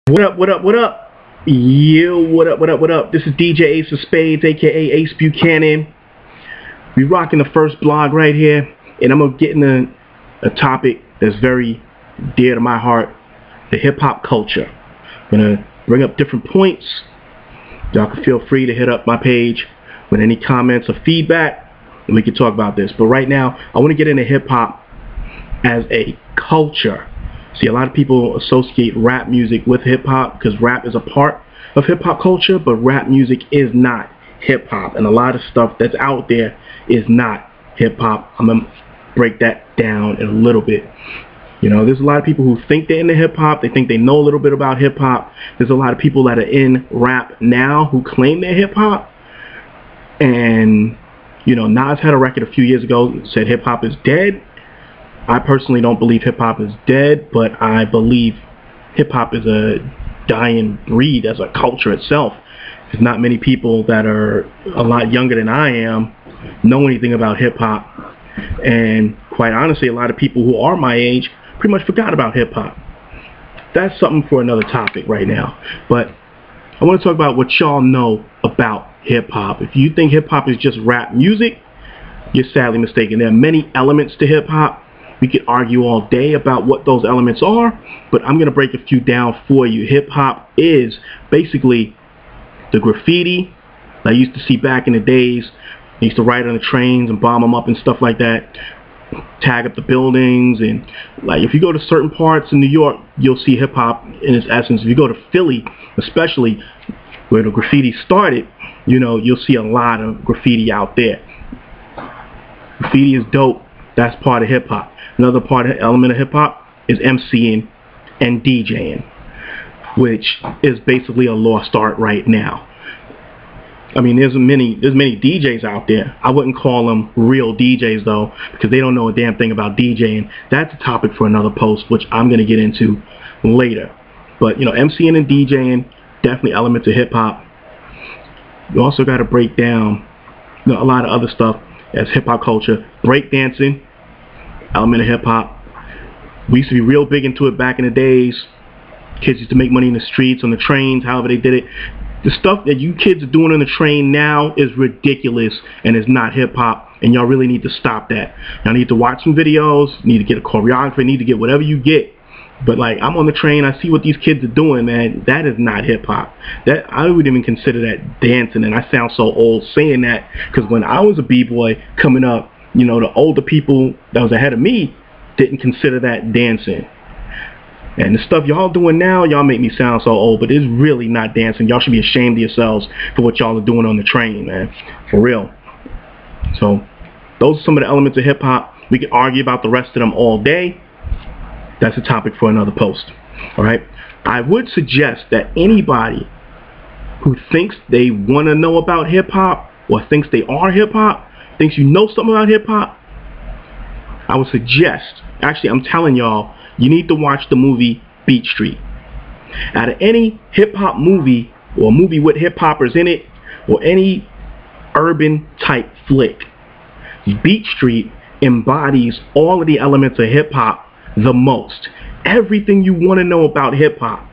What up, what up, what up? Yo, what up, what up, what up? This is DJ Ace of Spades, aka Ace Buchanan. We rocking the first blog right here, and I'm gonna get into a topic that's very dear to my heart, the hip-hop culture. I'm gonna bring up different points. Y'all can feel free to hit up my page with any comments or feedback, and we can talk about this. But right now, I want to get into hip-hop as a culture. See, a lot of people associate rap music with hip-hop because rap is a part of hip-hop culture, but rap music is not hip-hop. And a lot of stuff that's out there is not hip-hop. I'm going to break that down in a little bit. You know, there's a lot of people who think they're into hip-hop. They think they know a little bit about hip-hop. There's a lot of people that are in rap now who claim they're hip-hop. And, you know, Nas had a record a few years ago that said hip-hop is dead. I personally don't believe hip-hop is dead, but I believe hip-hop is a dying breed as a culture itself. There's not many people that are a lot younger than I am know anything about hip-hop. And quite honestly, a lot of people who are my age pretty much forgot about hip-hop. That's something for another topic right now. But I want to talk about what y'all know about hip-hop. If you think hip-hop is just rap music, you're sadly mistaken. There are many elements to hip-hop. We could argue all day about what those elements are, but I'm going to break a few down for you. Hip-hop is basically the graffiti that I used to see back in the days. I used to ride on the trains and bomb them up and stuff like that, tag up the buildings, and like if you go to certain parts in New York, you'll see hip-hop in its essence. If you go to Philly, especially where the graffiti started, you know, you'll see a lot of graffiti out there. Graffiti is dope. That's part of hip-hop. Another element of hip-hop is MCing and DJing, which is basically a lost art right now. I mean, there's many DJs out there. I wouldn't call them real DJs though, because they don't know a damn thing about DJing. That's a topic for another post, which I'm going to get into later. But you know, MCing and DJing, definitely elements of hip-hop. You also got to break down, you know, a lot of other stuff as hip-hop culture. Breakdancing, element of hip-hop. We used to be real big into it back in the days. Kids used to make money in the streets, on the trains, however they did it. The stuff that you kids are doing on the train now is ridiculous and is not hip-hop, and y'all really need to stop that. Y'all need to watch some videos, need to get a choreographer, need to get whatever you get. But like, I'm on the train, I see what these kids are doing, man. That is not hip-hop. That I wouldn't even consider that dancing, and I sound so old saying that, because when I was a b-boy coming up, you know, the older people that was ahead of me didn't consider that dancing. And the stuff y'all doing now, y'all make me sound so old, but it's really not dancing. Y'all should be ashamed of yourselves for what y'all are doing on the train, man. For real. So, those are some of the elements of hip-hop. We can argue about the rest of them all day. That's a topic for another post. Alright? I would suggest that anybody who thinks they want to know about hip-hop, or thinks they are hip-hop, thinks you know something about hip-hop, I would suggest, actually I'm telling y'all, you need to watch the movie Beat Street. Out of any hip-hop movie, or movie with hip-hoppers in it, or any urban type flick, Beat Street embodies all of the elements of hip-hop the most. Everything you want to know about hip-hop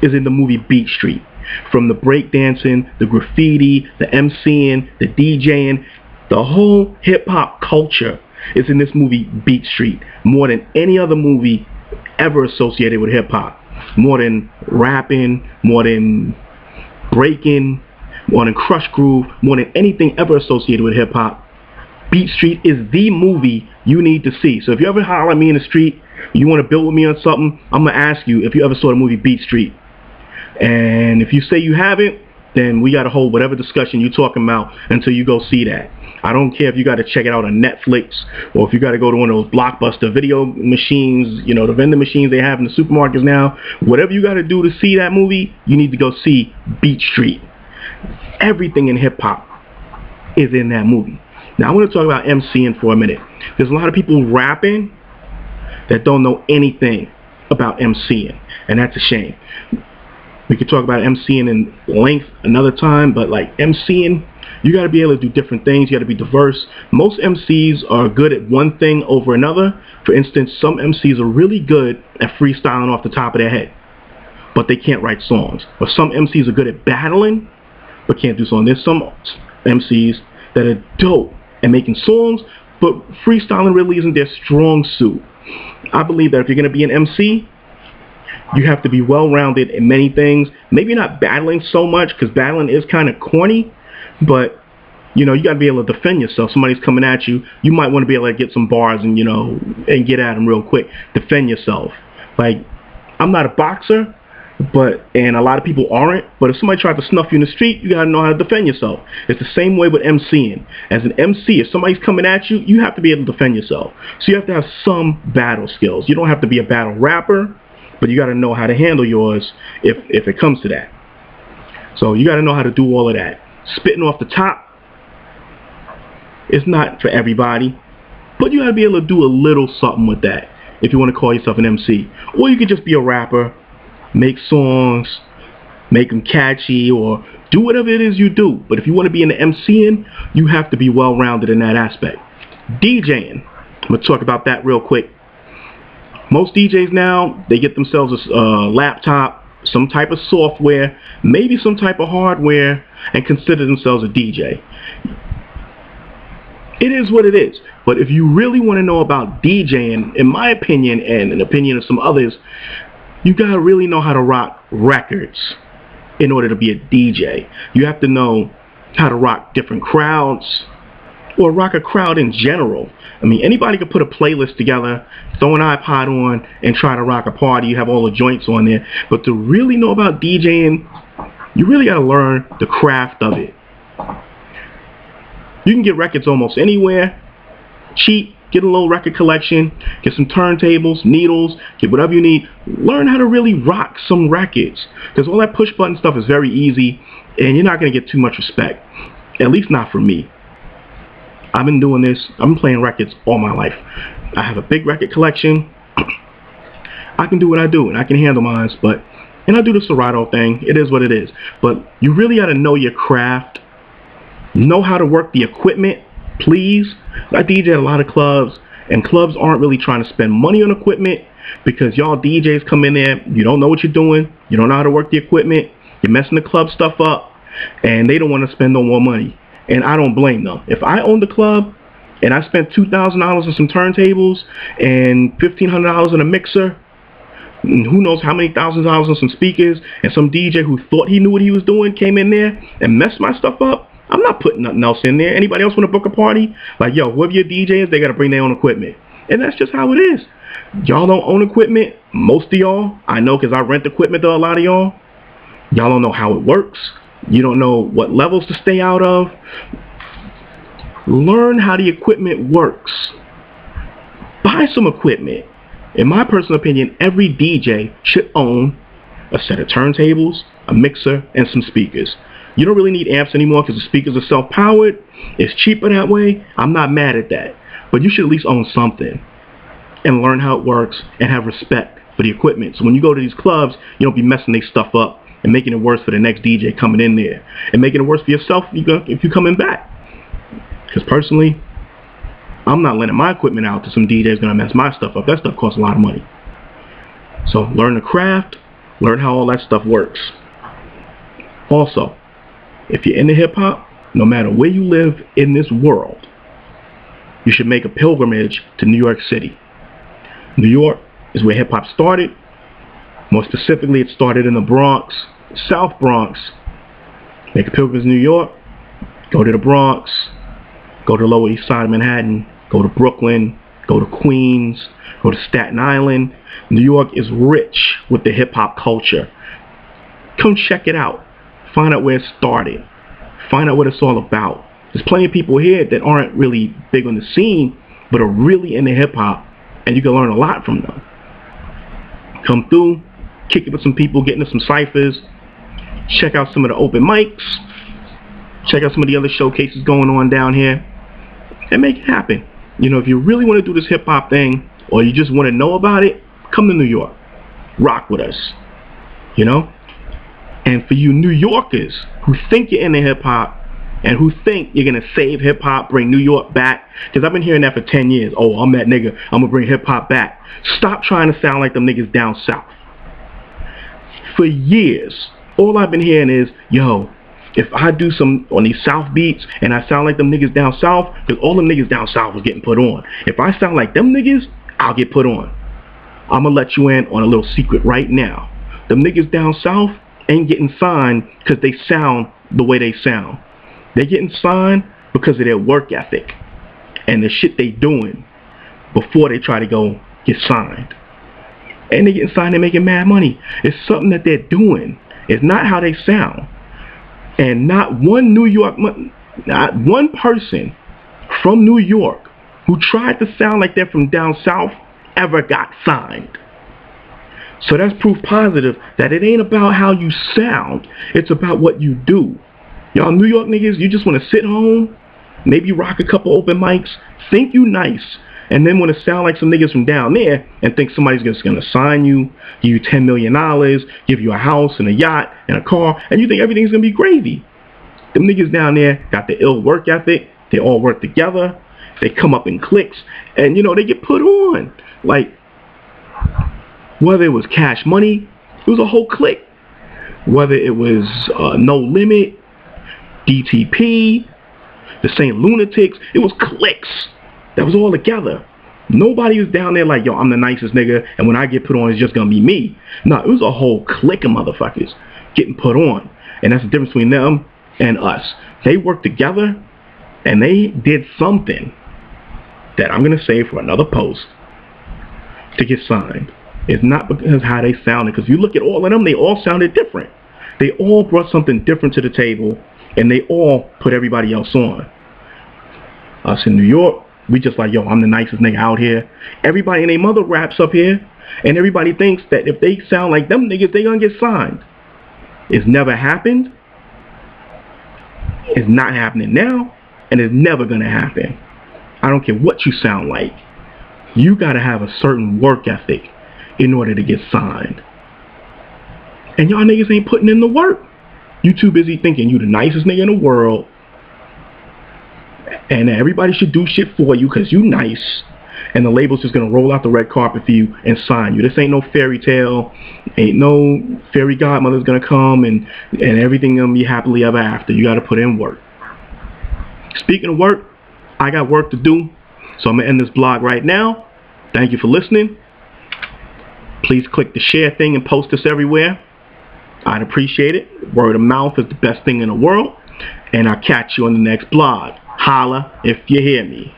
is in the movie Beat Street. From the breakdancing, the graffiti, the MCing, the DJing, the whole hip-hop culture is in this movie Beat Street, more than any other movie ever associated with hip-hop. More than rapping, more than breaking, more than Crush Groove, more than anything ever associated with hip-hop. Beat Street is the movie you need to see. So if you ever holler at me in the street, you want to build with me on something, I'm going to ask you if you ever saw the movie Beat Street. And if you say you haven't, then we got to hold whatever discussion you're talking about until you go see that. I don't care if you got to check it out on Netflix, or if you got to go to one of those Blockbuster video machines, you know, the vending machines they have in the supermarkets now. Whatever you got to do to see that movie, you need to go see Beat Street. Everything in hip-hop is in that movie. Now I want to talk about MCing for a minute. There's a lot of people rapping that don't know anything about MCing, and that's a shame. We could talk about MCing in length another time, but like MCing, you got to be able to do different things. You got to be diverse. Most MCs are good at one thing over another. For instance, some MCs are really good at freestyling off the top of their head. but they can't write songs. Or some MCs are good at battling, but can't do songs. There's some MCs that are dope at making songs, but freestyling really isn't their strong suit. I believe that if you're going to be an MC, you have to be well-rounded in many things. Maybe not battling so much, because battling is kind of corny, but you know, you got to be able to defend yourself. Somebody's coming at you, you might want to be able to get some bars and, you know, and get at them real quick. Defend yourself. Like, I'm not a boxer, and a lot of people aren't, but if somebody tried to snuff you in the street, you got to know how to defend yourself. It's the same way with MCing. As an MC, if somebody's coming at you, you have to be able to defend yourself. So you have to have some battle skills. You don't have to be a battle rapper, but you got to know how to handle yours if it comes to that. So you got to know how to do all of that. Spitting off the top is not for everybody, but you got to be able to do a little something with that if you want to call yourself an MC. Or you could just be a rapper, make songs, make them catchy, or do whatever it is you do. But if you want to be in the MCing, you have to be well-rounded in that aspect. DJing, I'm going to talk about that real quick. Most DJs now, they get themselves a laptop, some type of software, maybe some type of hardware, and consider themselves a DJ. It is what it is. But if you really want to know about DJing, in my opinion, and in the opinion of some others, you got to really know how to rock records in order to be a DJ. You have to know how to rock different crowds, or rock a crowd in general. I mean, anybody could put a playlist together, throw an iPod on, and try to rock a party. You have all the joints on there. But to really know about DJing, you really got to learn the craft of it. You can get records almost anywhere. Cheap, get a little record collection, get some turntables, needles, get whatever you need. Learn how to really rock some records. Because all that push button stuff is very easy, and you're not going to get too much respect. At least not from me. I've been doing this. I've been playing records all my life. I have a big record collection. I can do what I do, and I can handle mine, and I do the Serato thing. It is what it is. But you really got to know your craft, know how to work the equipment, please. I DJ at a lot of clubs, and clubs aren't really trying to spend money on equipment because y'all DJs come in there, you don't know what you're doing, you don't know how to work the equipment, you're messing the club stuff up, and they don't want to spend no more money. And I don't blame them. If I owned the club and I spent $2,000 on some turntables and $1,500 on a mixer, and who knows how many thousands of dollars on some speakers, and some DJ who thought he knew what he was doing came in there and messed my stuff up, I'm not putting nothing else in there. Anybody else want to book a party? Like, yo, whoever your DJ is, they got to bring their own equipment. And that's just how it is. Y'all don't own equipment. Most of y'all, I know because I rent equipment to a lot of y'all. Y'all don't know how it works. You don't know what levels to stay out of. Learn how the equipment works. Buy some equipment. In my personal opinion, every DJ should own a set of turntables, a mixer, and some speakers. You don't really need amps anymore because the speakers are self-powered. It's cheaper that way. I'm not mad at that. But you should at least own something and learn how it works and have respect for the equipment. So when you go to these clubs, you don't be messing their stuff up and making it worse for the next DJ coming in there, and making it worse for yourself if you're coming back. Because personally, I'm not lending my equipment out to some DJ's gonna mess my stuff up. That stuff costs a lot of money. So learn the craft, learn how all that stuff works. Also, if you're into hip-hop, no matter where you live in this world, you should make a pilgrimage to New York City. New York is where hip-hop started. More specifically, it started in the Bronx, South Bronx. Make a pilgrimage to New York, go to the Bronx, go to the Lower East Side of Manhattan, go to Brooklyn, go to Queens, go to Staten Island. New York is rich with the hip-hop culture. Come check it out. Find out where it started. Find out what it's all about. There's plenty of people here that aren't really big on the scene, but are really into hip-hop, and you can learn a lot from them. Come through, kick it with some people, get into some ciphers, check out some of the open mics, check out some of the other showcases going on down here, and make it happen. You know, if you really want to do this hip-hop thing, or you just want to know about it, come to New York. Rock with us. You know? And for you New Yorkers who think you're into hip-hop and who think you're going to save hip-hop, bring New York back, because I've been hearing that for 10 years. Oh, I'm that nigga. I'm going to bring hip-hop back. Stop trying to sound like them niggas down south. For years, all I've been hearing is, yo, if I do some on these South beats and I sound like them niggas down south, because all them niggas down south was getting put on. If I sound like them niggas, I'll get put on. I'm going to let you in on a little secret right now. Them niggas down south ain't getting signed because they sound the way they sound. They're getting signed because of their work ethic and the shit they doing before they try to go get signed. And they getting signed and making mad money. It's something that they're doing. It's not how they sound. And not one person from New York who tried to sound like they're from down south ever got signed. So that's proof positive that it ain't about how you sound. It's about what you do. Y'all New York niggas, you just want to sit home, maybe rock a couple open mics, think you nice, and then want to sound like some niggas from down there and think somebody's just going to sign you, give you $10 million, give you a house and a yacht and a car, and you think everything's going to be gravy. Them niggas down there got the ill work ethic. They all work together. They come up in cliques, and, you know, they get put on. Like, whether it was Cash Money, it was a whole clique. Whether it was No Limit, DTP, the St. Lunatics, it was cliques. That was all together. Nobody was down there like, yo, I'm the nicest nigga, and when I get put on, it's just gonna be me. No, it was a whole clique of motherfuckers getting put on. And that's the difference between them and us. They worked together, and they did something that I'm gonna say for another post to get signed. It's not because how they sounded, because you look at all of them, they all sounded different. They all brought something different to the table, and they all put everybody else on. Us in New York, we just like, yo, I'm the nicest nigga out here. Everybody and their mother raps up here, and everybody thinks that if they sound like them niggas, they gonna get signed. It's never happened. It's not happening now, and it's never gonna happen. I don't care what you sound like. You gotta have a certain work ethic in order to get signed. And y'all niggas ain't putting in the work. You too busy thinking you the nicest nigga in the world, and everybody should do shit for you because you nice, and the label's just gonna roll out the red carpet for you and sign you. This ain't no fairy tale. Ain't no fairy godmother's gonna come and everything gonna be happily ever after. You gotta put in work. Speaking of work, I got work to do, so I'm gonna end this blog right now. Thank you for listening. Please click the share thing and post this everywhere. I'd appreciate it. Word of mouth is the best thing in the world. And I'll catch you on the next blog. Holla if you hear me.